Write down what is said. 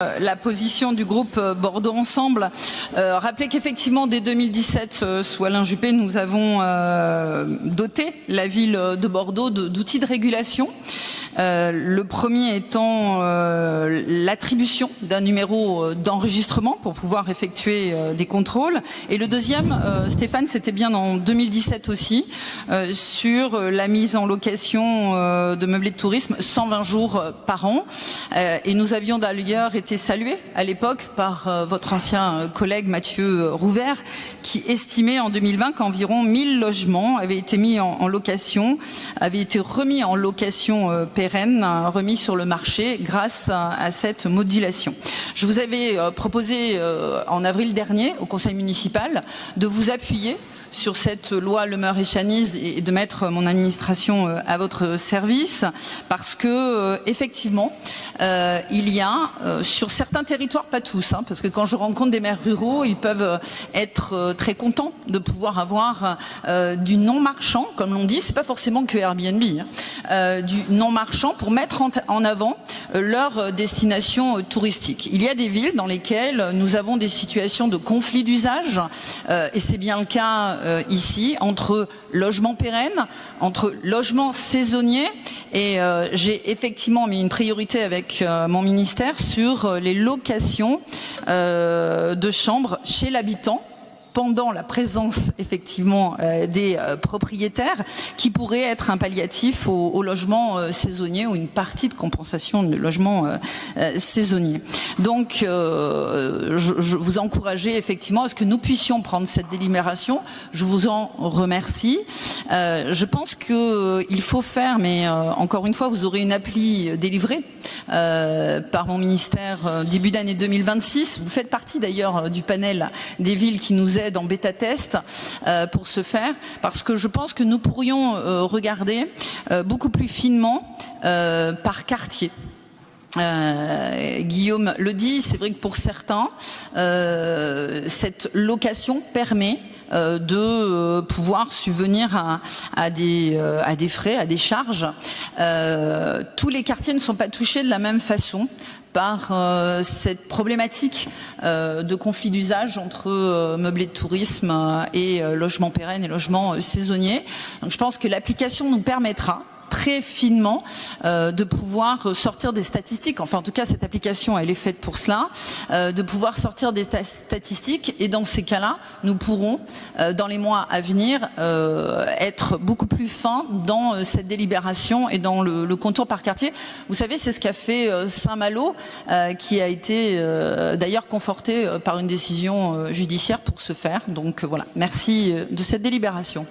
La position du groupe Bordeaux Ensemble. Rappeler qu'effectivement, dès 2017, sous Alain Juppé, nous avons doté la ville de Bordeaux d'outils de régulation. Le premier étant l'attribution d'un numéro d'enregistrement pour pouvoir effectuer des contrôles. Et le deuxième, Stéphane, c'était bien en 2017 aussi, sur la mise en location de meublés de tourisme 120 jours par an. Et nous avions d'ailleurs été salués à l'époque par votre ancien collègue Mathieu Rouvert, qui estimait en 2020 qu'environ 1000 logements avaient été mis en location, avaient été remis en location pérenne, remis sur le marché grâce à cette modulation. Je vous avais proposé en avril dernier au conseil municipal de vous appuyer sur cette loi Lemeur et Chaniz et de mettre mon administration à votre service parce que effectivement il y a sur certains territoires, pas tous, parce que quand je rencontre des maires ruraux, ils peuvent être très contents de pouvoir avoir du non marchand, comme l'on dit, c'est pas forcément que Airbnb, du non marchand pour mettre en avant leur destination touristique. Il y a des villes dans lesquelles nous avons des situations de conflit d'usage et c'est bien le cas ici, entre logements pérennes, entre logements saisonniers et j'ai effectivement mis une priorité avec mon ministère sur les locations de chambres chez l'habitant pendant la présence effectivement des propriétaires qui pourrait être un palliatif au logement saisonnier ou une partie de compensation de logement saisonnier. Donc je vous encourageais effectivement à ce que nous puissions prendre cette délibération. Je vous en remercie. Je pense qu'il faut faire, mais encore une fois, vous aurez une appli délivrée par mon ministère début d'année 2026. Vous faites partie d'ailleurs du panel des villes qui nous aident en bêta test pour ce faire, parce que je pense que nous pourrions regarder beaucoup plus finement par quartier. Guillaume le dit, c'est vrai que pour certains, cette location permet de pouvoir subvenir à des frais, à des charges. Tous les quartiers ne sont pas touchés de la même façon par cette problématique de conflit d'usage entre meublés de tourisme et logements pérennes et logements saisonniers. Donc je pense que l'application nous permettra très finement de pouvoir sortir des statistiques, enfin en tout cas cette application elle est faite pour cela, de pouvoir sortir des statistiques et dans ces cas-là nous pourrons dans les mois à venir être beaucoup plus fins dans cette délibération et dans le contour par quartier. Vous savez, c'est ce qu'a fait Saint-Malo qui a été d'ailleurs conforté par une décision judiciaire pour ce faire. Donc voilà, merci de cette délibération.